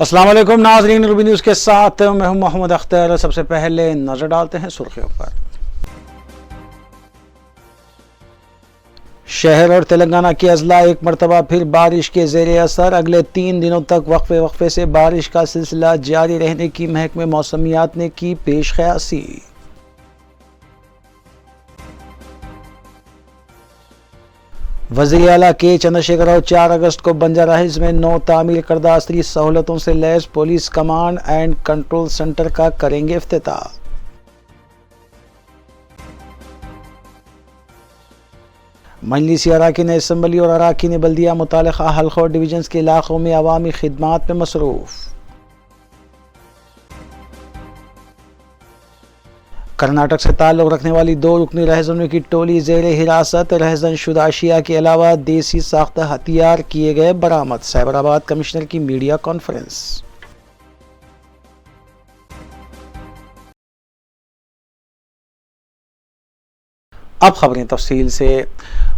अस्सलाम वालेकुम नाज़रीन, रूबी न्यूज़ के साथ मैं हूं मोहम्मद अख्तर। सबसे पहले नजर डालते हैं सुर्खियों पर। शहर और तेलंगाना के अजला एक मरतबा फिर बारिश के ज़ेरे असर। अगले 3 दिनों तक वक्फे वक्फे से बारिश का सिलसिला जारी रहने की महकमे मौसमियात ने की पेश क़यासी। वज़ीर आला के चंद्रशेखर राव 4 अगस्त को बंजारा हिल्स में नौ तामीर करदा असरी सहूलतों से लैस police command and control centre का करेंगे इफ्तिताह। मजलिसी अराकीन असम्बली और अराकीन बल्दिया मुतालिका हल्का और डिवीजन के इलाकों में अवामी खिदमात में मसरूफ़। कर्नाटक से ताल्लुक़ रखने वाली 2 रुकनी रहजनों की टोली ज़ेर हिरासत। रहजन शुदा अशिया के अलावा देसी साख्ता हथियार किए गए बरामद। साइबराबाद कमिश्नर की मीडिया कॉन्फ्रेंस। अब खबरें तफसील से।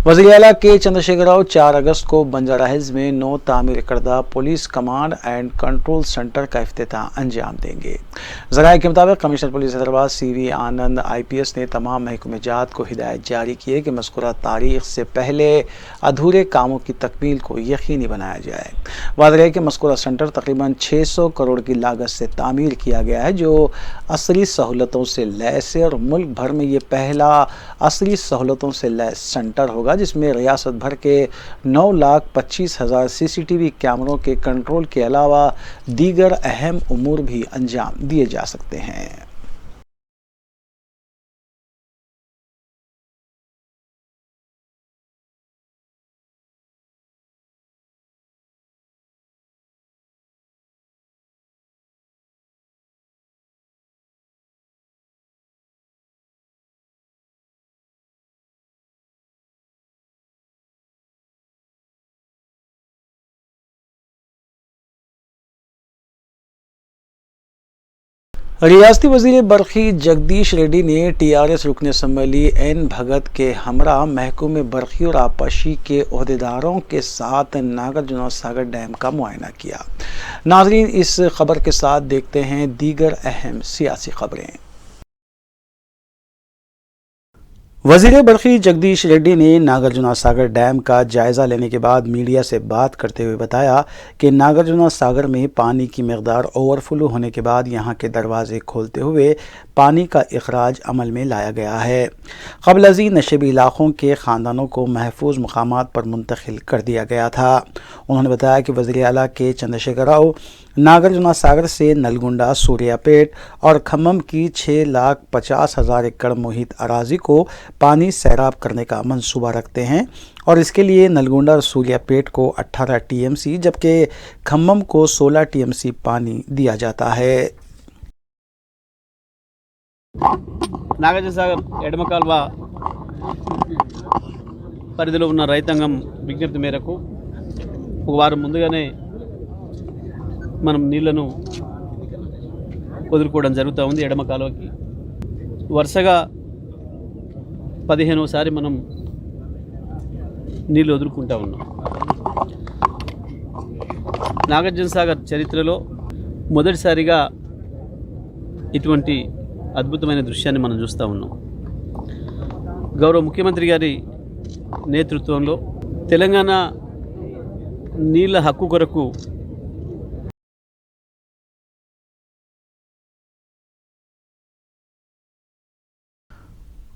वज़ीर आला के चंद्रशेखर राव 4 अगस्त को बंजारा हिल्स में नौ तामीर करदा police command and control centre का इफ्तिताह अंजाम देंगे। ज़राए के मुताबिक कमिश्नर पुलिस हैदराबाद CV आनंद IPS ने तमाम महकमे जात को हिदायत जारी की है कि मज़कूरा तारीख से पहले अधूरे कामों की तकमील को यकीनी बनाया जाए। वाज़ेह है कि मज़कूरा सेंटर तकरीबन 600 करोड़ की लागत से तामीर किया गया है, जो असरी सहूलतों से लैस है और मुल्क भर में ये पहला असरी सहूलतों से लैस सेंटर होगा जिसमें रियासत भर के 9,25,000 CCTV कैमरों के कंट्रोल के अलावा दीगर अहम उमूर भी अंजाम दिए जा सकते हैं। रियासती वज़ीर बरखी जगदीश रेड्डी ने TRS रुकन असम्बली N भगत के हमरा महकमे बरखी और आबपाशी के ओहदेदारों के साथ नागार्जुन सागर डैम का मुआयना किया। नाज़रीन, इस खबर के साथ देखते हैं दीगर अहम सियासी खबरें। वज़ीर बरखी जगदीश रेड्डी ने नागार्जुन सागर डैम का जायज़ा लेने के बाद मीडिया से बात करते हुए बताया कि नागार्जुन सागर में पानी की मकदार ओवरफ्लो होने के बाद यहां के दरवाजे खोलते हुए पानी का इखराज अमल में लाया गया है। क़ब्ल अज़ीं नशेबी इलाक़ों के ख़ानदानों को महफूज मकामात पर मुंतकिल कर दिया गया था। उन्होंने बताया कि वज़ीर आला के चंद्रशेखर राव नागार्जुन सागर से नलगुंडा, सूर्यापेट और खम्मम की 6,50,000 एकड़ मुहित अराजी को पानी सैराब करने का मंसूबा रखते हैं और इसके लिए नलगुंडा और सूर्यापेट को 18 TMC जबकि खम्मम को 16 TMC पानी दिया जाता है। నాగార్జున సాగర్ ఎడమ కాల్వ పరిధిలో ఉన్న రైతాంగం విజ్ఞప్తి మేరకు ఒక వారం ముందుగానే మనం నీళ్లను వదులుకోవడం జరుగుతూ ఉంది. ఎడమ కాలువకి వరుసగా 15వసారి మనం నీళ్ళు వదులుకుంటా ఉన్నాం. నాగార్జున సాగర్ చరిత్రలో మొదటిసారిగా ఇటువంటి అద్భుతమైన దృశ్యాన్ని మనం చూస్తూ ఉన్నాం. గౌరవ ముఖ్యమంత్రి గారి నేతృత్వంలో తెలంగాణ నీళ్ళ హక్కు కొరకు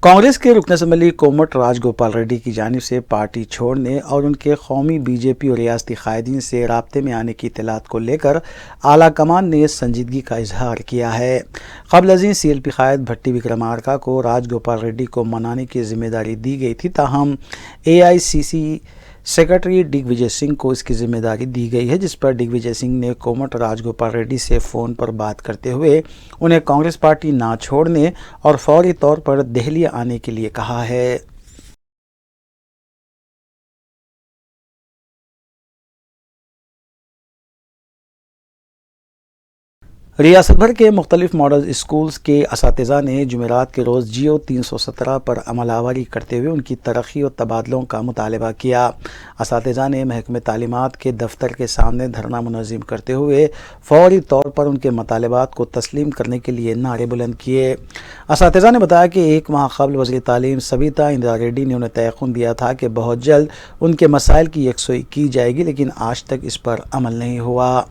कांग्रेस के रुकन असम्बली कोमट राजगोपाल रेड्डी की जानिब से पार्टी छोड़ने और उनके कौमी BJP और रियासती कायदीन से राब्ते में आने की इत्तलात को लेकर आला कमान ने संजीदगी का इजहार किया है। क़ब्ल अज़ीं CLP कायद भट्टी विक्रमार्का को राजगोपाल रेड्डी को मनाने की जिम्मेदारी दी गई थी, ताहम AICC सेक्रेटरी दिग्विजय सिंह को इसकी जिम्मेदारी दी गई है, जिस पर दिग्विजय सिंह ने कोमट राजगोपाल रेड्डी से फ़ोन पर बात करते हुए उन्हें कांग्रेस पार्टी ना छोड़ने और फौरी तौर पर दिल्ली आने के लिए कहा है। रियासत भर के मुख्तलिफ मॉडल स्कूल्स के असातिज़ा ने जुमेरात के रोज़ जियो 317 पर अमल आवारी करते हुए उनकी तरक्की और तबादलों का मुतालबा किया। असातिज़ा ने महकमे तालीमात के दफ्तर के सामने धरना मुनज़्ज़म करते हुए फौरी तौर पर उनके मतालबात को तस्लीम करने के लिए नारे बुलंद किए। असातिज़ा ने बताया कि एक माह कबल वज़ीर तालीम सबिता इंदिरा रेड्डी ने उन्हें तयक़ुन दिया था कि बहुत जल्द उनके मसाइल की यकसुई की जाएगी, लेकिन आज तक इस पर अमल नहीं हुआ।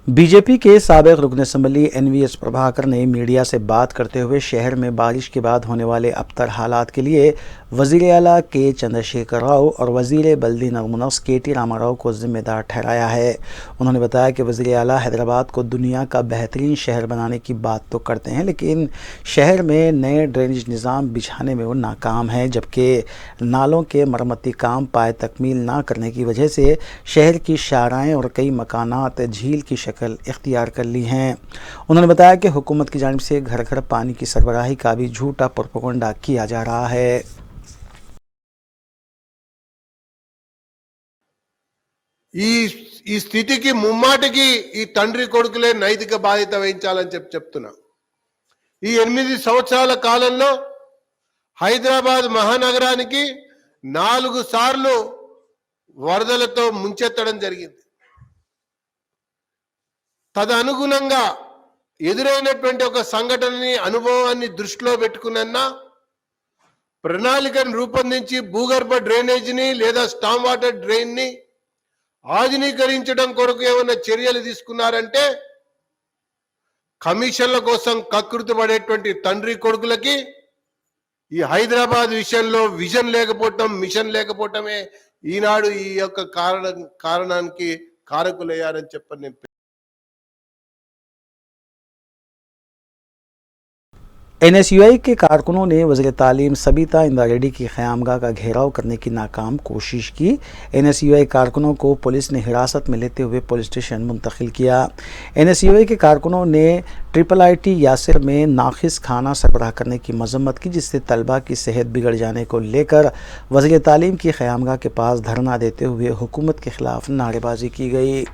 बीजेपी के साबिक़ रुकन असम्बली NVS प्रभाकर ने मीडिया से बात करते हुए शहर में बारिश के बाद होने वाले अबतर हालात के लिए वज़ीर आला के चंद्रशेखर राव और वज़ीर बल्दी नरमुनस KT रामाराव को जिम्मेदार ठहराया है। उन्होंने बताया कि वज़ीर आला हैदराबाद को दुनिया का बेहतरीन शहर बनाने की बात तो करते हैं, लेकिन शहर में नए ड्रेनेज निज़ाम बिछाने में वो नाकाम है, जबकि नालों के मरम्मती काम पाए तकमील ना करने की वजह से शहर की शाराएँ और कई मकानात झील की शक्ल इख्तियार कर ली हैं। उन्होंने बताया कि हुकूमत की जानिब से घर घर पानी की सरबराही का भी झूठा प्रोपेगेंडा किया जा रहा है। ఈ స్థితికి ముమ్మాటికి ఈ తండ్రి కొడుకులే నైతిక బాధ్యత వహించాలని చెప్తున్నా. ఈ 8 సంవత్సరాల కాలంలో హైదరాబాద్ మహానగరానికి 4 సార్లు వరదలతో ముంచెత్తడం జరిగింది. తదనుగుణంగా ఎదురైనటువంటి ఒక సంఘటనని అనుభవాన్ని దృష్టిలో పెట్టుకున్నా ప్రణాళికను రూపొందించి భూగర్భ డ్రైనేజీని లేదా స్టామ్ వాటర్ డ్రైన్ ని ఆధునీకరించడం కొరకు ఏమైనా చర్యలు తీసుకున్నారంటే కమిషన్ల కోసం కకృతి పడేటువంటి తండ్రి కొడుకులకి ఈ హైదరాబాద్ విషయంలో విజన్ లేకపోవటం, మిషన్ లేకపోవటమే ఈనాడు ఈ యొక్క కారణానికి కారకులయ్యారని చెప్పని NSUI के कारकुनों ने वज़ीर तालीम सबिता इंदिरा रेड्डी की क़यामगाह का घेराव करने की नाकाम कोशिश की। NSUI कारकुनों को पुलिस ने हिरासत में लेते हुए पुलिस स्टेशन मुंतकिल किया। NSUI के कारकुनों ने IIIT यासिर में नाखिस खाना सरबराह करने की मजम्मत की, जिससे तलबा की सेहत बिगड़ जाने को लेकर वज़ीर तालीम की क़यामगाह के पास धरना देते हुए हुकूमत के ख़िलाफ़ नारेबाजी की गई।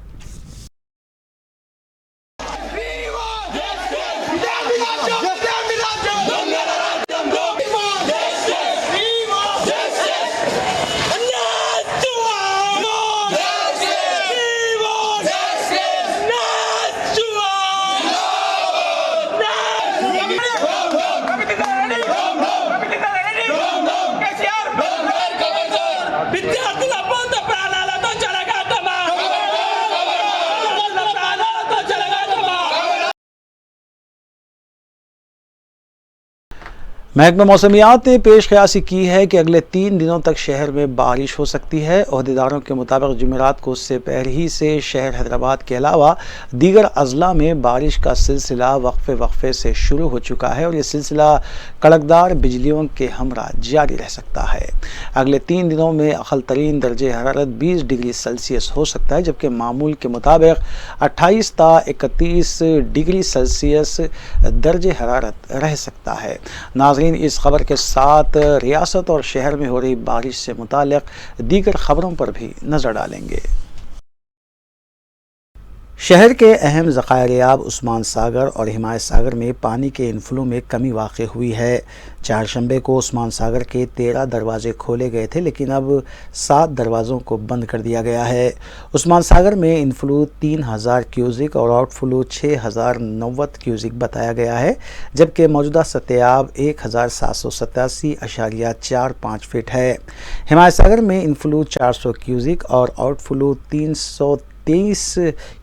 महकमा मौसमियात ने पेश क़यासी की है कि अगले 3 दिनों तक शहर में बारिश हो सकती है। ओहदेदारों के मुताबिक जुमेरात को उससे पहले से शहर हैदराबाद के अलावा दीगर अजला में बारिश का सिलसिला वक्फे से शुरू हो चुका है और ये सिलसिला कड़कदार बिजलियों के हमरा जारी रह सकता है। अगले 3 दिनों में अक़ल तरीन दर्जे हरारत 20 डिग्री सेल्सियस हो सकता है, जबकि मामूल के मुताबिक 28 ता 31 डिग्री सेल्सियस दर्जे हरारत रह सकता है। नाज़रीन, इस खबर के साथ रियासत और शहर में हो रही बारिश से मुताल्लिक़ दीगर खबरों पर भी नज़र डालेंगे। शहर के अहम ज़खायर-ए-आब उस्मान सागर और हिमायत सागर में पानी के इनफ्लो में कमी वाक़ई हुई है। चारशंबे को उस्मान सागर के 13 दरवाजे खोले गए थे, लेकिन अब 7 दरवाज़ों को बंद कर दिया गया है। उस्मान सागर में इनफ्लो 3000 क्यूजिक और आउटफ्लो 6090 क्यूजिक बताया गया है, जबकि मौजूदा सतह-ए-आब 1787.45 फीट है। हिमायत सागर में इनफ्लो 400 क्यूजिक और आउटफ्लो 323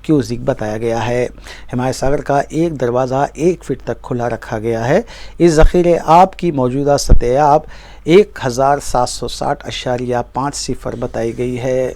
क्यूजिक बताया गया है। हिमायत सागर का एक दरवाज़ा 1 फीट तक खुला रखा गया है। इस ज़ख़ीरे आब की मौजूदा सतह आब 1760.50 बताई गई है।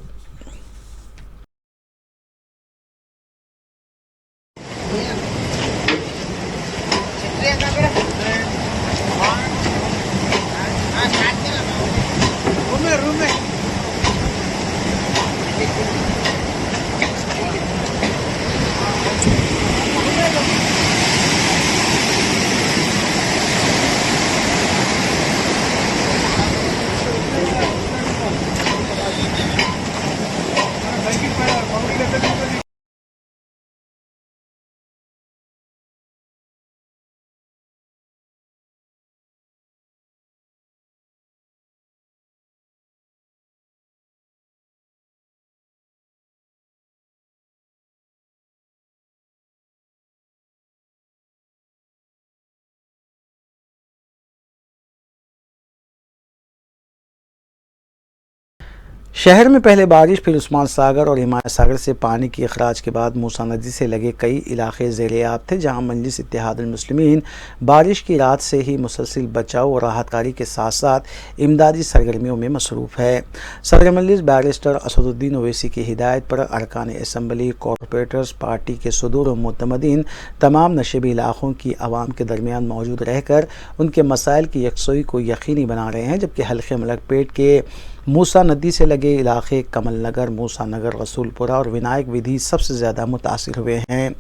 शहर में पहले बारिश फिर उस्मान सागर और हिमायत सागर से पानी की अखराज के बाद मूसा नदी से लगे कई इलाके ज़ेर-ए-आब थे, जहां मजलिस इत्तेहादुल मुस्लिमीन बारिश की रात से ही मुसलसिल बचाव और राहत कार्य के साथ साथ इमदादी सरगर्मियों में मसरूफ़ है। सदर मजलिस बैरिस्टर असदुद्दीन ओवैसी की हिदायत पर अरकान असम्बली, कॉरपोरेटर्स, पार्टी के सदूर और मुतमदीन तमाम नशेबी इलाकों की आवाम के दरमियान मौजूद रहकर उनके मसाइल की यकसोई को यकीनी बना रहे हैं, जबकि हल्के मलकपेट के मूसा नदी से लगे इलाके कमल नगर, मूसा नगर, रसूलपुरा और विनायक विधि सबसे ज़्यादा मुतासिर हुए हैं।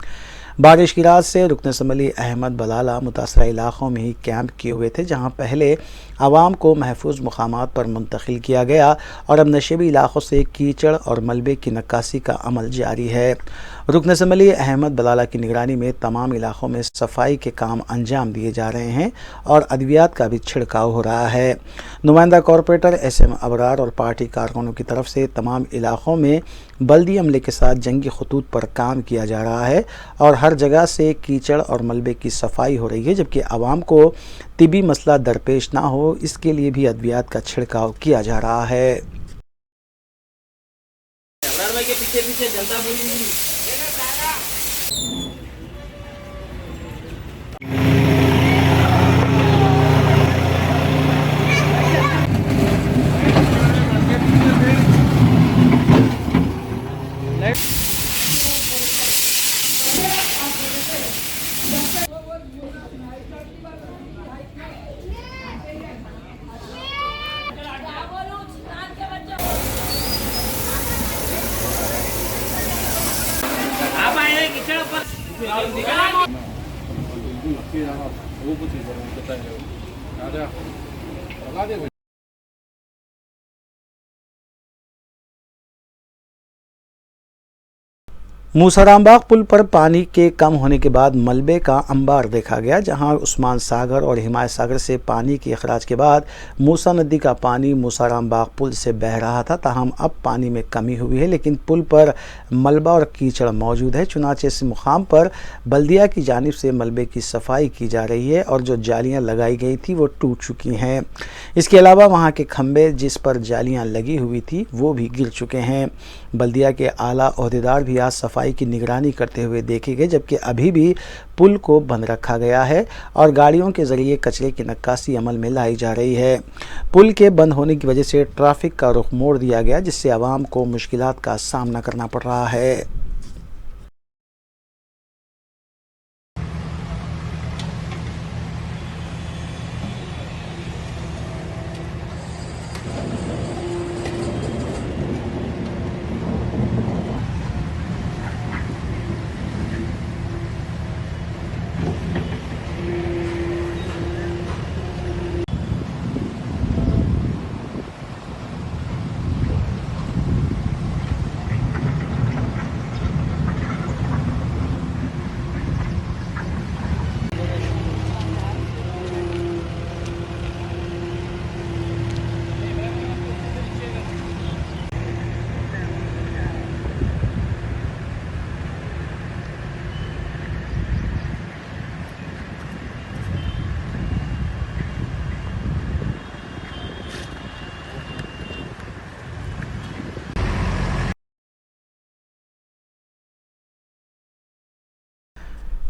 बारिश की रात से रुकन असम्बली अहमद बलाला मुतासरा इलाक़ों में ही कैंप किए हुए थे, जहां पहले आवाम को महफूज मकामात पर मुंतकिल किया गया और अब नशेबी इलाक़ों से कीचड़ और मलबे की नक्कासी का अमल जारी है। रुकन असम्बली अहमद बलाला की निगरानी में तमाम इलाक़ों में सफाई के काम अंजाम दिए जा रहे हैं और अद्वियात का भी छिड़काव हो रहा है। नुमाइंदा कॉरपोरेटर SM अबरार और पार्टी कारकुनों की तरफ से तमाम इलाक़ों में बल्दी अमले के साथ जंगी खतूत पर काम किया जा रहा है और हर जगह से कीचड़ और मलबे की सफाई हो रही है, जबकि आवाम को तिबी मसला दरपेश ना हो, इसके लिए भी अद्वियात का छिड़काव किया जा रहा है। मूसारामबाग पुल पर पानी के कम होने के बाद मलबे का अंबार देखा गया, जहां उस्मान सागर और हिमायत सागर से पानी के अखराज के बाद मूसा नदी का पानी मूसारामबाग पुल से बह रहा था। ताहम अब पानी में कमी हुई है, लेकिन पुल पर मलबा और कीचड़ मौजूद है। चुनाचे इस मुकाम पर बल्दिया की जानिब से मलबे की सफाई की जा रही है और जो जालियाँ लगाई गई थी वो टूट चुकी हैं। इसके अलावा वहाँ के खंबे जिस पर जालियाँ लगी हुई थी वो भी गिर चुके हैं। बल्दिया के आला ओहदेदार भी आज सफाई की निगरानी करते हुए देखे गए, जबकि अभी भी पुल को बंद रखा गया है और गाड़ियों के जरिए कचरे की नक्कासी अमल में लाई जा रही है। पुल के बंद होने की वजह से ट्रैफिक का रुख मोड़ दिया गया, जिससे आवाम को मुश्किलात का सामना करना पड़ रहा है।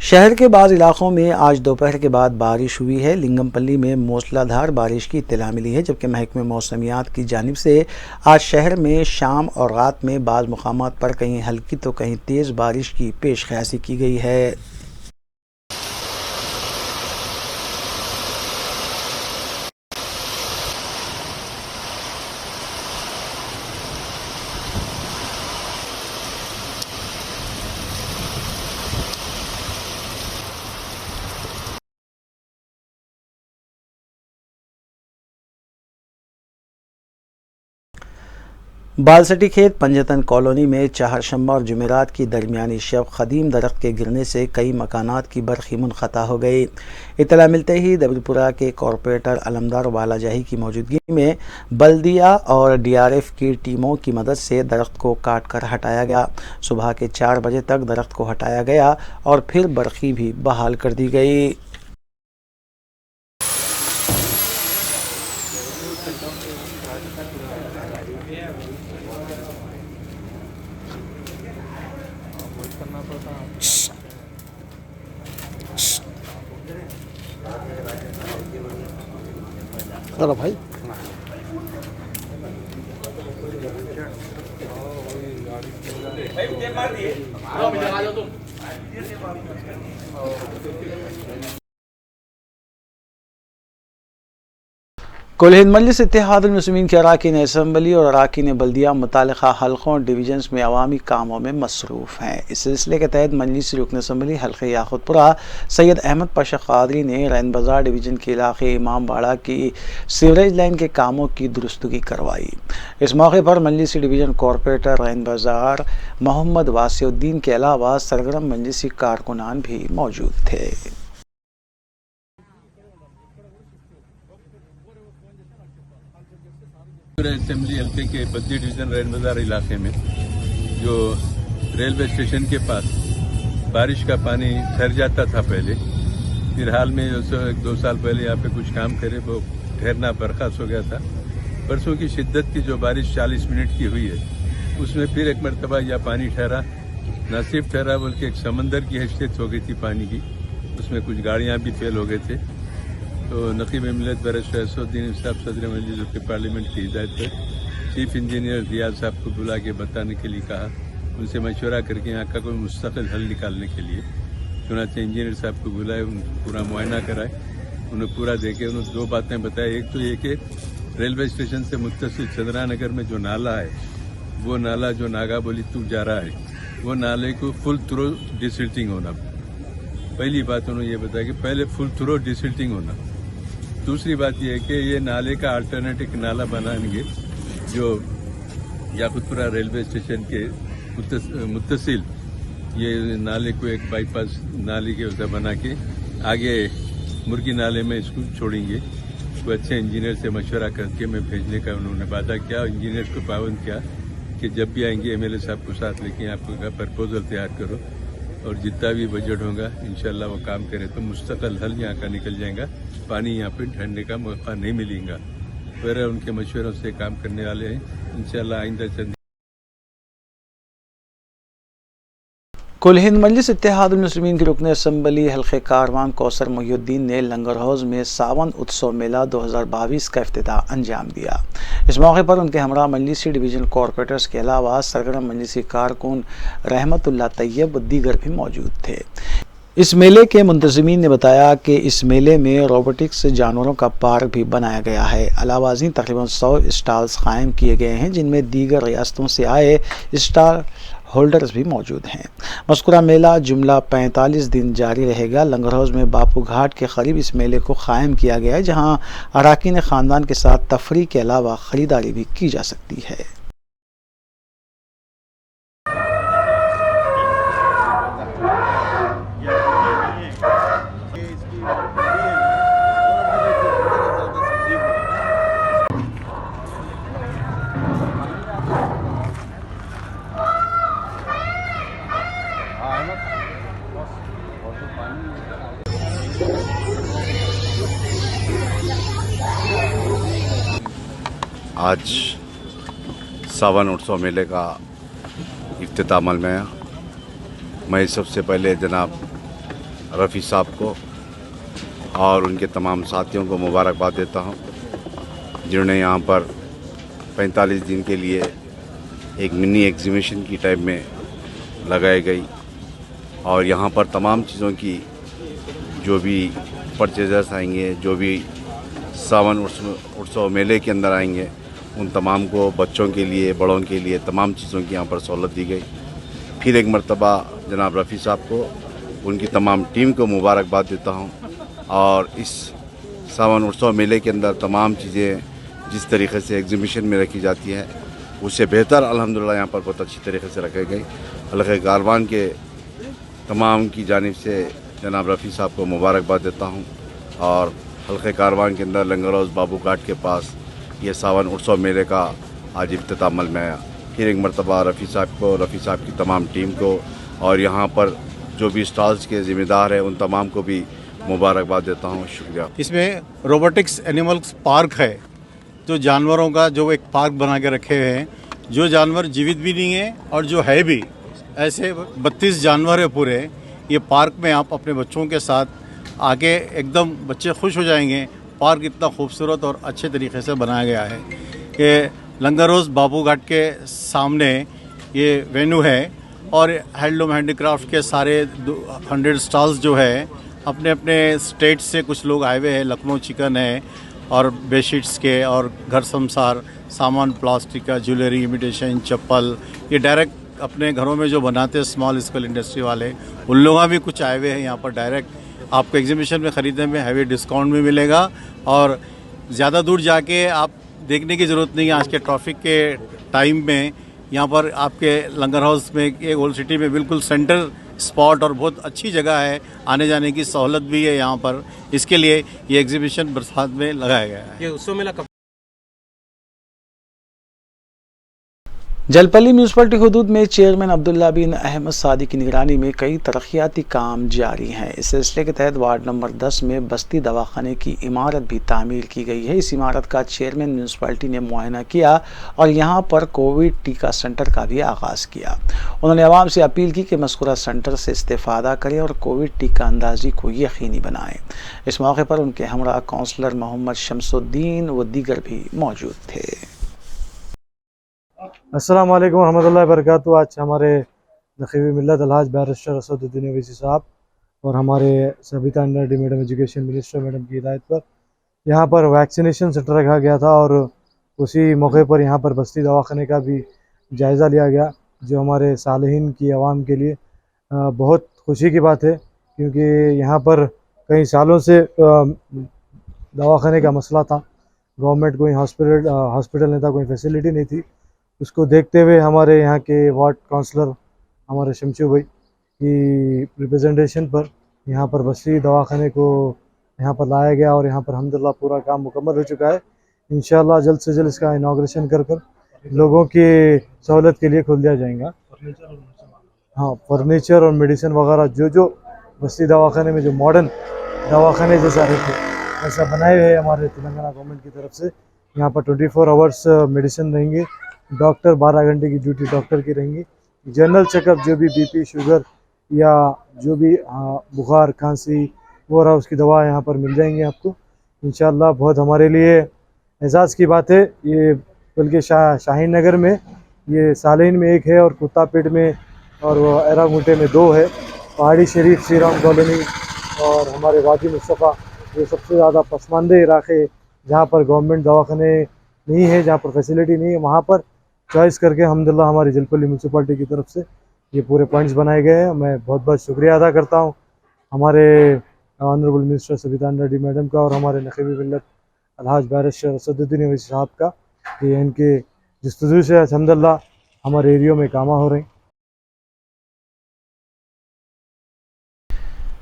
शहर के बाज़ इलाक़ों में आज दोपहर के बाद बारिश हुई है। लिंगमपल्ली में मूसलाधार बारिश की इत्तला मिली है, जबकि महकमे मौसमियात की जानिब से आज शहर में शाम और रात में बाज़ मुकामात पर कहीं हल्की तो कहीं तेज़ बारिश की पेशकशी की गई है। बालसटी खेत पंजतन कॉलोनी में चाहरशंबा और जुमेरात की दरमियानी शब क़दीम दरख्त के गिरने से कई मकानात की बरखी मुनक़ता हो गई। इत्तला मिलते ही दबीपुरा के कॉरपोरेटर अलमदार वालाजाही की मौजूदगी में बल्दिया और DRF की टीमों की मदद से दरख्त को काट कर हटाया गया। सुबह के 4 बजे तक दरख्त को हटाया गया और फिर बरखी भी बहाल कर दी गई। चलो भाई। कुल हिंद मजलिस इत्तेहादुल मुस्लिमीन की अरकान असम्बली और अरकान बल्दिया मुतालिका हल्कों और डिवीजन्स में अवामी कामों में मसरूफ़ हैं। इस सिलसिले के तहत मजलिस रुकन असम्बली हल्के याकुतपुरा सैयद अहमद पाशा कादरी ने रैन बाज़ार डिवीज़न के इलाके इमाम बाड़ा की सीवरेज लाइन के कामों की दुरुस्तगी करवाई। इस मौके पर मजलिसी डिवीज़न कॉरपोरेटर रैन बाज़ार मोहम्मद वासिउद्दीन के अलावा सरगर्म मजलिसी कारकुनान भी मौजूद थे। असेंबली हल्के के बद्दी डिवीजन रैन बाजार इलाके में जो रेलवे स्टेशन के पास बारिश का पानी ठहर जाता था पहले, फिर हाल में जो 1-2 साल पहले यहाँ पे कुछ काम करे वो ठहरना बर्खास्त हो गया था। परसों की शिद्दत की जो बारिश 40 मिनट की हुई है उसमें फिर एक मरतबा यह पानी ठहरा। न सिर्फ ठहरा बल्कि एक समंदर की हैसियत हो गई थी पानी की, उसमें कुछ गाड़ियाँ भी फेल हो गए थे। तो नकीब मिलत बैरिस्टर असदुद्दीन साहब सदर मजलिस के पार्लियामेंट की हिदायत पर चीफ इंजीनियर रियाज साहब को बुला के बताने के लिए कहा, उनसे मशवरा करके यहाँ का कोई मुस्तकिल हल निकालने के लिए चुनाचे इंजीनियर साहब को बुलाए, पूरा मुआयना कराए, उन्हें पूरा देखे। उन्होंने 2 बातें बताई। एक तो ये कि रेलवे स्टेशन से मुत्तसिल चंद्रा नगर में जो नाला है, वो नाला जो नागाबोली तक जा रहा है, वो नाले को फुल थ्रो डिसिल्टिंग होना। पहली बात उन्होंने ये बताया कि पहले फुल थ्रो डिसिल्टिंग होना। दूसरी बात यह है कि ये नाले का अल्टरनेटिव नाला बनाएंगे जो याकुतपुरा रेलवे स्टेशन के मुत्तसिल ये नाले को एक बाईपास नाले के उधर बना के आगे मुर्गी नाले में इसको छोड़ेंगे। वो अच्छे इंजीनियर से मशवरा करके मैं भेजने का उन्होंने वादा किया। इंजीनियर को पाबंद किया कि जब भी आएंगे एमएलए साहब को साथ लेके आपको प्रपोजल तैयार करो और जितना भी बजट होगा इंशाल्लाह वो काम करे तो मुस्तकिल हल यहाँ का निकल जाएगा। पानी यहाँ पे ठहरने का मौका नहीं मिलेगा। फिर उनके मशवरों से काम करने वाले हैं इंशाल्लाह आइंदा चंद। कुल हिंद मजलिस इत्तेहादुल मुस्लिमीन की रुकन असम्बली हल्के कारवान कौसर मोहिउद्दीन ने लंगर हाउस में सावन उत्सव मेला 2022 का इफ्तिताह अंजाम दिया। इस मौके पर उनके हमरा मजलिसी डिवीजन कॉरपोरेटर्स के अलावा सरगर्म मजलिसी कारकुन रहमतुल्लाह तैयब व दीगर भी मौजूद थे। इस मेले के मुंतज़मीन ने बताया कि इस मेले में रोबोटिक्स जानवरों का पार्क भी बनाया गया है। अलावाज़ीन तकरीबन 100 स्टॉल्स कायम किए गए हैं जिनमें दीगर रियासतों से आए स्टॉल होल्डर्स भी मौजूद हैं। मज़कूरा मेला जुमला 45 दिन जारी रहेगा। लंगर हाउस में बापू घाट के करीब इस मेले को कायम किया गया है जहां अरकान ख़ानदान के साथ तफरीह के अलावा ख़रीदारी भी की जा सकती है। आज सावन उत्सव मेले का इफ्तिताह अमल में है। मैं सबसे पहले जनाब रफ़ी साहब को और उनके तमाम साथियों को मुबारकबाद देता हूं जिन्होंने यहाँ पर 45 दिन के लिए एक मिनी एग्जीबिशन की टाइप में लगाई गई और यहाँ पर तमाम चीज़ों की जो भी परचेजर्स आएंगे, जो भी सावन उत्सव मेले के अंदर आएंगे, उन तमाम को बच्चों के लिए, बड़ों के लिए तमाम चीज़ों की यहाँ पर सहूलत दी गई। फिर एक मरतबा जनाब रफ़ी साहब को, उनकी तमाम टीम को मुबारकबाद देता हूँ। और इस सावन उत्सव मेले के अंदर तमाम चीज़ें जिस तरीके से एग्जीबिशन में रखी जाती है उससे बेहतर अल्हम्दुलिल्लाह यहाँ पर बहुत अच्छी तरीके से रखी गई। हल्के कारवान के तमाम की जानिब से जनाब रफ़ी साहब को मुबारकबाद देता हूँ। और हल्के कारवान के अंदर लंगर हाउस बाबू घाट के पास ये सावन उत्सव मेले का आज इफ्तिताह अमल में आया। फिर एक मरतबा रफ़ी साहब को, रफ़ी साहब की तमाम टीम को और यहाँ पर जो भी स्टॉल्स के ज़िम्मेदार हैं उन तमाम को भी मुबारकबाद देता हूँ। शुक्रिया। इसमें रोबोटिक्स एनिमल्स पार्क है, जो जानवरों का जो एक पार्क बना के रखे हुए हैं, जो जानवर जीवित भी नहीं है और जो है भी, ऐसे 32 जानवर है पूरे। ये पार्क में आप अपने बच्चों के साथ आके एकदम बच्चे खुश हो जाएंगे। पार्क इतना खूबसूरत और अच्छे तरीके से बनाया गया है कि लंगर रोज़ बाबू घाट के सामने ये वेन्यू है और हैंडलूम हैंडीक्राफ्ट के सारे 100 स्टॉल्स जो है अपने अपने स्टेट से कुछ लोग आए हुए हैं। लखनऊ चिकन है और बेडशीट्स के और घर संसार सामान, प्लास्टिक का, ज्वेलरी, इमिटेशन, चप्पल, ये डायरेक्ट अपने घरों में जो बनाते हैं स्मॉल स्केल इंडस्ट्री वाले, उन लोग भी कुछ आए हुए हैं यहाँ पर। डायरेक्ट आपको एग्जीबिशन में ख़रीदने में हैवी डिस्काउंट भी मिलेगा और ज़्यादा दूर जाके आप देखने की ज़रूरत नहीं है। आज के ट्रैफिक के टाइम में यहाँ पर आपके लंगर हाउस में एक ओल्ड सिटी में बिल्कुल सेंटर स्पॉट और बहुत अच्छी जगह है, आने जाने की सहूलत भी है यहाँ पर। इसके लिए ये एग्जीबिशन बरसात में लगाया गया है। ये उत्सव मेला कब? जलपल्ली म्यूनसिपलिटी हुदूद में चेयरमैन अब्दुल्ला बिन अहमद सादी की निगरानी में कई तरक्याती काम जारी हैं। इस सिलसिले के तहत वार्ड नंबर 10 में बस्ती दवाखाने की इमारत भी तामीर की गई है। इस इमारत का चेयरमैन म्यूनसिपलिटी ने मुआयना किया और यहां पर कोविड टीका सेंटर का भी आगाज़ किया। उन्होंने आवाम से अपील की कि मज़कूरा सेंटर से इस्तेफ़ादा करें और कोविड टीका अंदाजी को यकीनी बनाएं। इस मौके पर उनके हमरा काउंसलर मोहम्मद शमसुद्दीन व दीगर भी मौजूद थे। अस्सलाम वालेकुम रहमतुल्लाहि व बरकातुहू। आज हमारे नक़ीब मिल्लत अलहाज बैरिस्टर असदुद्दीन अवैसी साहब और हमारे सबिता अंडरडी मैडम एजुकेशन मिनिस्टर मैडम की हिदायत पर यहाँ पर वैक्सीनेशन सेंटर रखा गया था और उसी मौके पर यहाँ पर बस्ती दवाखाने का भी जायज़ा लिया गया, जो हमारे सालिहीन की आवाम के लिए बहुत खुशी की बात है, क्योंकि यहाँ पर कई सालों से दवाखाने का मसला था। गवर्नमेंट कोई हॉस्पिटल नहीं था, कोई फैसिलिटी नहीं थी। उसको देखते हुए हमारे यहाँ के वार्ड काउंसलर हमारे शमशू भाई की रिप्रेजेंटेशन पर यहाँ पर बस्ती दवाखाने को यहाँ पर लाया गया और यहाँ पर अल्हम्दुलिल्लाह पूरा काम मुकम्मल हो चुका है। इंशाअल्लाह जल्द से जल्द इसका इनाग्रेशन कर लोगों की सहूलत के लिए खोल दिया जाएगा। हाँ, फर्नीचर और मेडिसिन वगैरह जो बस्ती दवाखाने में जो मॉडर्न दवाखाने जैसा रहते ऐसा बनाए हुए हमारे तेलंगाना गवर्नमेंट की तरफ से। यहाँ पर 24 आवर्स मेडिसिन रहेंगे, डॉक्टर 12 घंटे की ड्यूटी डॉक्टर की रहेंगी। जनरल चेकअप जो भी बीपी, शुगर या जो भी बुखार, खांसी वो रहा उसकी दवा यहाँ पर मिल जाएंगी आपको इंशाअल्लाह। बहुत हमारे लिए एजाज़ की बात है ये, बल्कि शाहीन नगर में ये सालेन में एक है और कुत्तापेट में और एरागुंटे में 2 है। पहाड़ी शरीफ, श्री राम कॉलोनी और हमारे वादी मुस्तफ़ा, ये सबसे ज़्यादा पसमानदे इलाके जहाँ पर गवर्नमेंट दवाखाने नहीं है, जहाँ पर फैसिलिटी नहीं है, वहाँ पर चॉइस करके अल्हम्दुलिल्लाह हमारी जलपल्ली म्यूनसिपालिटी की तरफ से ये पूरे पॉइंट्स बनाए गए हैं। मैं बहुत बहुत शुक्रिया अदा करता हूँ हमारे ऑनरेबल मिनिस्टर सबिता अंडरडी मैडम का और हमारे नक़ीब मिल्लत अलहाज बैरिस्टर असदुद्दीन अवैसी साहब का कि इनके जस्तजू से अल्हम्दुलिल्लाह हमारे एरियो में कामा हो रहे हैं।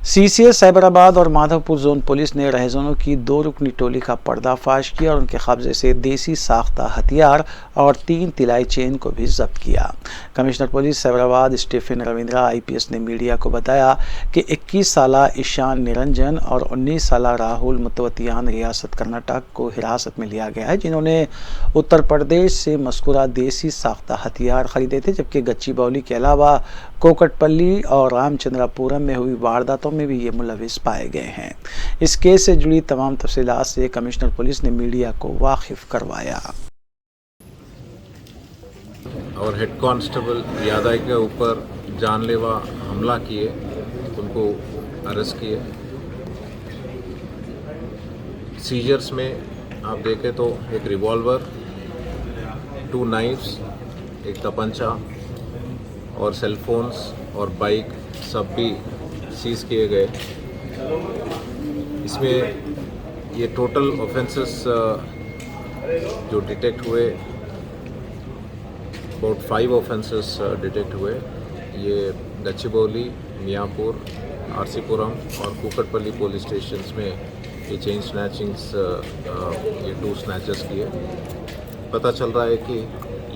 सीसीएस साइबराबाद और माधवपुर जोन पुलिस ने रहजनों की 2 रुकनी टोली का पर्दाफाश किया और उनके कब्जे से देसी साख्ता हथियार और 3 तिलाई चेन को भी जब्त किया। Commissioner police Cyberabad Stephen Ravindra IPS ने मीडिया को बताया कि 21 साला ईशान निरंजन और 19 साला राहुल मुतवतियान रियासत कर्नाटक को हिरासत में लिया गया है, जिन्होंने उत्तर प्रदेश से मस्कुरा देसी साख्ता हथियार खरीदे थे, जबकि गच्चीबौली के अलावा कोकटपल्ली और रामचंद्रापुरम में हुई वारदातों में भी ये मुलविस पाए गए हैं। इस केस से जुड़ी तमाम तफसीलात से कमिश्नर पुलिस ने मीडिया को वाकिफ करवाया। और हेड कांस्टेबल यादव के ऊपर जानलेवा हमला किए, उनको अरेस्ट किए। सीजर्स में आप देखें तो एक रिवॉल्वर, 2 नाइफ्स, एक तपंचा और सेलफोन्स और बाइक सब भी सीज किए गए। इसमें ये टोटल ऑफेंसेस जो डिटेक्ट हुए, अबाउट 5 ऑफेंसेस डिटेक्ट हुए। ये गच्चीबौली, मियाँपुर, आरसीपुरम और कुकटपल्ली पुलिस स्टेशंस में ये चेन स्नैचिंग्स, ये 2 स्नैचेस किए। पता चल रहा है कि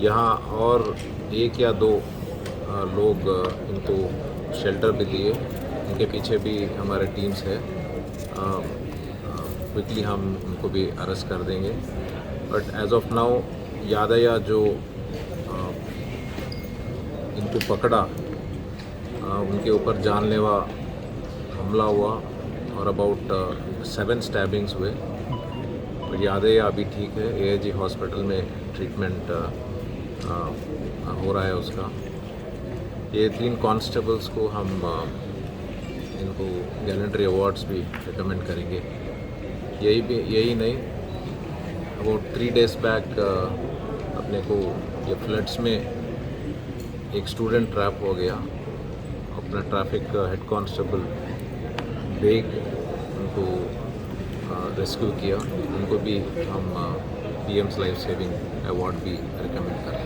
यहाँ और 1 या 2 लोग इनको शेल्टर भी दिए, इनके पीछे भी हमारे टीम्स है। क्विकली हम उनको भी अरेस्ट कर देंगे। बट एज ऑफ नाउ यादया जो इनको पकड़ा, उनके ऊपर जानलेवा हमला हुआ और अबाउट 7 स्टैबिंग्स हुए। तो यादें अभी ठीक है, AIG हॉस्पिटल में ट्रीटमेंट हो रहा है उसका। ये 3 कांस्टेबल्स को हम इनको गैलेंट्री अवार्ड्स भी रिकमेंड करेंगे। यही नहीं, अबाउट 3 डेज बैक अपने को ये फ्लड्स में एक स्टूडेंट ट्रैप हो गया। अपना ट्रैफिक हेड कांस्टेबल बेग उनको रेस्क्यू किया, उनको भी हम PM's लाइफ सेविंग अवार्ड भी रिकमेंड करें।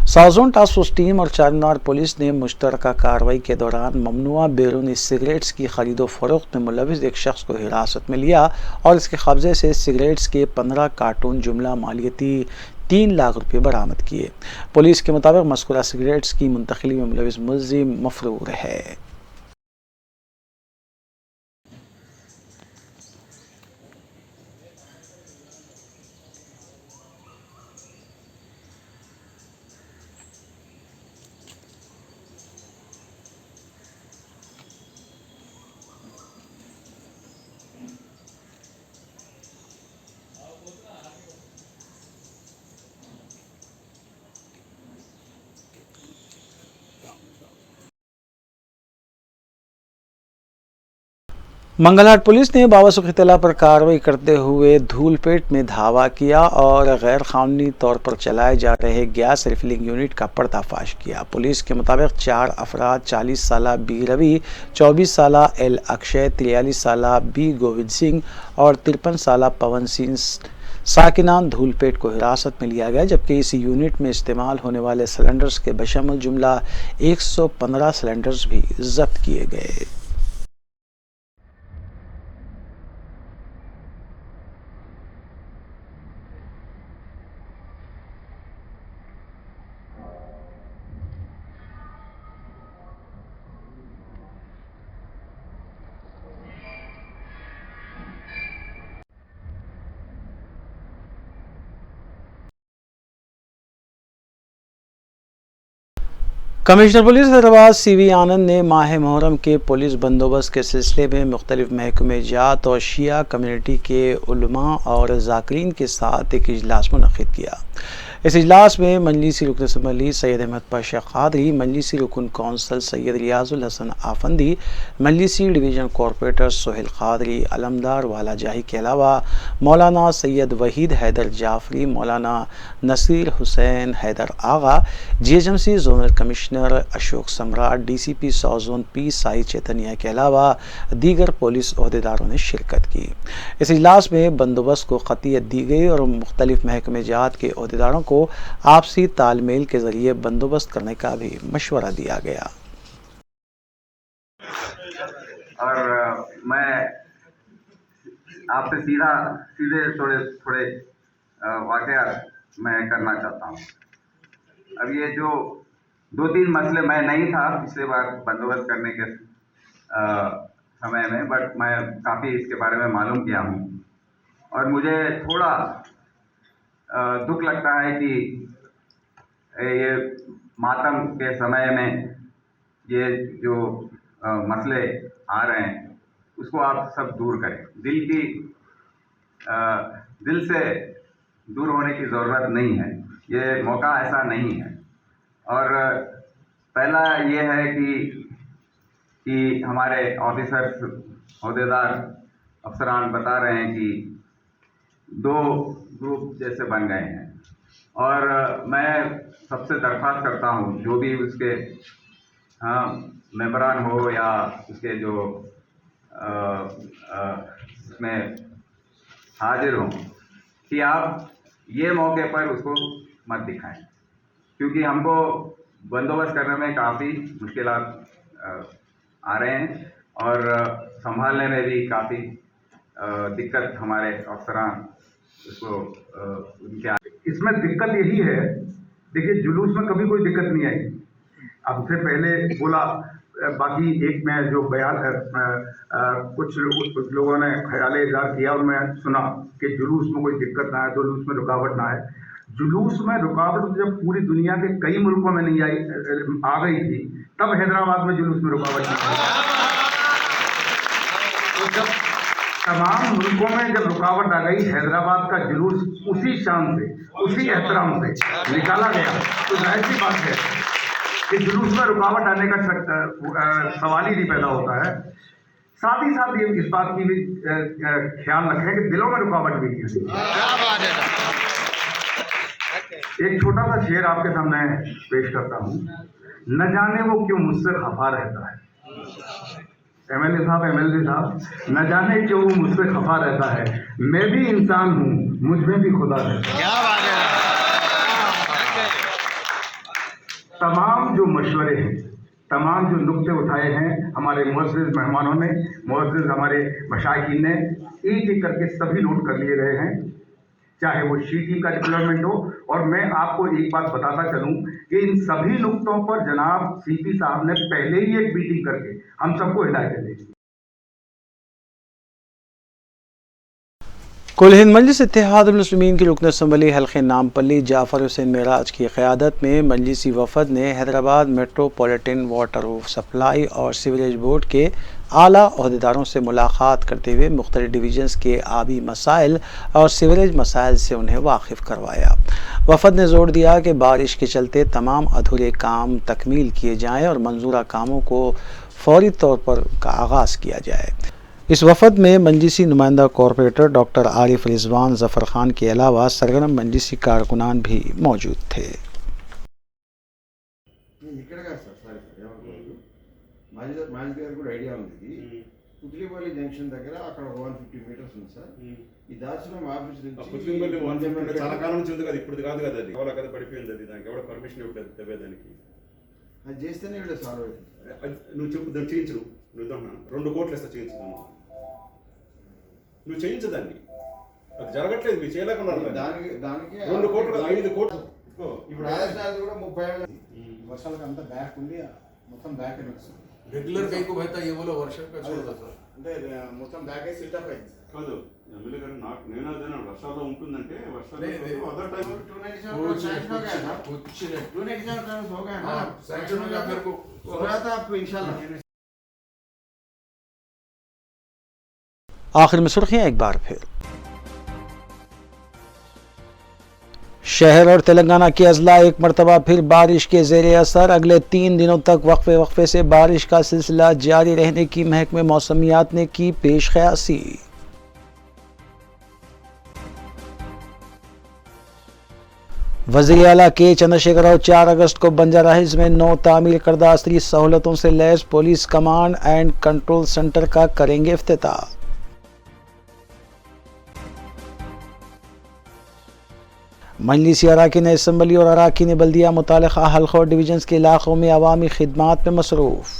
South zone task force team और चारमीनार पुलिस ने मुश्तरका कार्रवाई के दौरान ममनुआ बैरूनी सिगरेट्स की खरीदो फरोख्त में मुलविस एक शख्स को हिरासत में लिया और इसके कब्जे से सिगरेट्स के 15 कार्टून जुमला मालियती 3 लाख रुपये बरामद किए। पुलिस के मुताबिक मज़कूरा सिगरेट्स की मुंतकिली में मुलविस मुलज़िम मफरूर है। मंगलहाट पुलिस ने बावसूख इत्तला पर कार्रवाई करते हुए धूलपेट में धावा किया और गैर कानूनी तौर पर चलाए जा रहे गैस रिफिलिंग यूनिट का पर्दाफाश किया। पुलिस के मुताबिक 4 अफराद 40 साला बी रवि, 24 साला एल अक्षय, 43 साला बी गोविंद सिंह और 53 साला पवन सिंह साकिनान धूलपेट को हिरासत में लिया गया, जबकि इस यूनिट में इस्तेमाल होने वाले सिलेंडर्स के बशमूल जुमला 115 सिलेंडर्स भी जब्त किए गए। कमिश्नर पुलिस हैदराबाद CV आनंद ने माह मुहर्रम के पुलिस बंदोबस्त के सिलसिले में मुख्तलिफ महकमे जात और शिया कम्युनिटी के उलमा और ज़ाकिरीन के साथ एक इजलास मुनक़्क़िद किया। इस इजलास में मजलिसी रुकन असम्बली सैयद अहमद पाशा कादरी, मजलिसी रुकन कौंसल सैयद रियाजुल हसन आफंदी, मजलिसी डिवीज़न कॉरपोरेटर सोहेल कादरी, अलमदार वाला जाही के अलावा मौलाना सैयद वहीद हैदर जाफरी, मौलाना नसीर हुसैन हैदर आगा, GHMC जोनल कमिश्नर अशोक सम्राट, DCP south zone P Sai Chaitanya के अलावा दीगर पुलिस ओहदेदारों ने शिरकत की। इस इजलास में बंदोबस्त को क़तियत दी गई और मुख्तलिफ महकमे जात के ओहदेदारों को आपसी तालमेल के जरिए बंदोबस्त करने का भी मशवरा दिया गया। और मैं आपसे सीधे थोड़े वाकया मैं करना चाहता हूँ। अब ये जो 2-3 मसले, मैं नहीं था पिछले बार बंदोबस्त करने के समय में, बट मैं काफ़ी इसके बारे में मालूम किया हूँ और मुझे थोड़ा दुख लगता है कि ये मातम के समय में ये जो मसले आ रहे हैं उसको आप सब दूर करें। दिल से दूर होने की ज़रूरत नहीं है, ये मौका ऐसा नहीं है। और पहला ये है कि हमारे ऑफिसर्स, ओहदेदार, अफसरान बता रहे हैं कि 2 ग्रुप जैसे बन गए हैं और मैं सबसे दरख्वास्त करता हूँ, जो भी उसके मेंबरान हो या उसके जो इसमें हाजिर हों, कि आप ये मौके पर उसको मत दिखाएं, क्योंकि हमको बंदोबस्त करने में काफ़ी मुश्किलात आ रहे हैं और संभालने में भी काफ़ी दिक्कत हमारे अफसरान उसको उनके। इसमें दिक्कत यही है, देखिए जुलूस में कभी कोई दिक्कत नहीं आई। अब से पहले बोला, बाकी एक में जो बयान कुछ लोगों ने ख्याल इज़हार किया और मैं सुना कि जुलूस में कोई दिक्कत ना आए, जुलूस में रुकावट ना आए। जुलूस में रुकावट जब पूरी दुनिया के कई मुल्कों में नहीं आई, आ गई थी, तब हैदराबाद में जुलूस में रुकावट नहीं आई। तो जब तमाम मुल्कों में जब रुकावट आ गई, हैदराबाद का जुलूस उसी शान से, उसी एहतराम से निकाला गया, तो जाहिर सी बात है कि जुलूस में रुकावट आने का सवाल ही नहीं पैदा होता है। साथ ही साथ ये इस बात की भी ख्याल रखें कि दिलों में रुकावट भी नहीं है। एक छोटा सा शेर आपके सामने पेश करता हूँ। न जाने वो क्यों मुझसे खफा रहता है, एमएलए साहब, न जाने क्यों वो मुझसे खफा रहता है, मैं भी इंसान हूँ, मुझ में भी खुदा रहता है। तमाम जो मशवरे हैं, तमाम जो नुक्ते उठाए हैं हमारे मुअज़्ज़िज़ मेहमानों ने, मुअज़्ज़िज़ हमारे मशाइखीन ने, एक एक करके सभी नोट कर लिए गए हैं, चाहे वो शी टीम का डिप्लॉयमेंट हो। और मैं आपको एक बात बताता चलूं कि इन सभी नुक्तों पर जनाब सीपी साहब ने पहले ही एक मीटिंग करके हम सबको हिदायतें दी। कुल हिंद मजलिस इत्तेहादुल मुस्लिमीन की रुकन असम्बली हल्के नामपल्ली जाफर हुसैन मेराज की क़यादत में मजलिसी वफ़द ने हैदराबाद मेट्रोपॉलिटन वाटर सप्लाई और सीवरेज बोर्ड के आला अहदेदारों से मुलाकात करते हुए मुख्तलिफ डिवीजन्स के आबी मसाइल और सीवरेज मसाइल से उन्हें वाकिफ़ करवाया। वफ़द ने जोर दिया कि बारिश के चलते तमाम अधूरे काम तकमील किए जाएँ और मंजूरा कामों को फौरी तौर पर उनका आगाज़ किया जाए। इस वफ़द में मजलिसी नुमाइंदा कॉरपोरेटर डॉक्टर आरिफ रिजवान ज़फ़र खान के अलावा सरगर्म मजलिसी कारकुनान भी मौजूद थे। పుట్లిపల్లి జంక్షన్ దగ్గర అక్కడ 150 మీటర్స్ ఉంది సార్. ఈ దార్శనం ఆఫీస్ నుంచి పుట్లిపల్లి 150 చాలా కాలం నుంచి ఉంది కదా, ఇప్పుడు కాదు కదా, అది ఎవరో కదా పడిపోయింది, అది దానికి ఎవరో పర్మిషన్ ఇవ్వలేదు తవ్వేదానికి. అది చేస్తేనే వీళ్ళు సాల్వ్ అవుతుంది. నువ్వు చెప్పు, దాన్ని చేయించు, నువ్వు ఇద్దాం 2 కోట్లు ఇస్తా చేయించుదాం, నువ్వు చేయించదాన్ని, అది జరగట్లేదు, మీరు చేయలేకున్నారు. దానికి 2 కోట్లు 5 కోట్లు ఇప్పుడు రాజస్థాన్ కూడా 30 ఏళ్ళ వర్షాలకు అంతా బ్యాక్ ఉండి మొత్తం బ్యాక్ నడుస్తుంది. రెగ్యులర్ కైకు బయట ఏ బోలో వర్షం అంటే మొత్తం బ్యాక్ అయి సెటప్ అయింది కాదు. ఎమ్మెల్యే గారు నాకు నేను అదేనా వర్షాల్లో ఉంటుందంటే వర్షాలు అదర్ టైం 297 हो गया ना सैंक्शन हो गया, मेरे को हो रहा था आपको इंशाल्लाह। आखिर में सुर्खियां एक बार फिर। शहर और तेलंगाना के अजला एक मरतबा फिर बारिश के ज़ेरे असर। अगले 3 दिनों तक वक्फे से बारिश का सिलसिला जारी रहने की महकमे मौसमियात ने की पेश क़यासी। वज़ीर आला के चंद्रशेखर राव 4 अगस्त को बंजारा हिल्स में 9 तामीर करदा असरी सहूलतों से लैस police command and control centre का करेंगे इफ्तिताह। मजलिसी अराकीन असम्बली और अराकीन बल्दिया मुतालिका हल्क़ों और डिवीजन्स के इलाक़ों में अवामी खिदमात में मसरूफ़।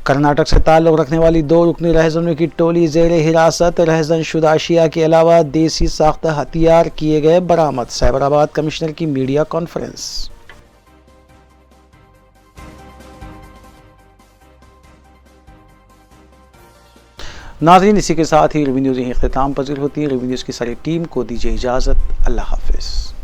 कर्नाटक से ताल्लुक़ रखने वाली 2 रुकनी रहज़नों की टोली ज़ेरे हिरासत। रहज़न शुदा अशिया के अलावा देसी साख्ता हथियार किए गए बरामद। साइबराबाद कमिश्नर की मीडिया कॉन्फ्रेंस। नाज़रीन, इसी के साथ ही रिव्यू न्यूज़ यहीं इख्तिताम पज़ीर होती है। रिव्यू न्यूज़ की सारी टीम को दीजिए इजाज़त। अल्लाह हाफ़िज़।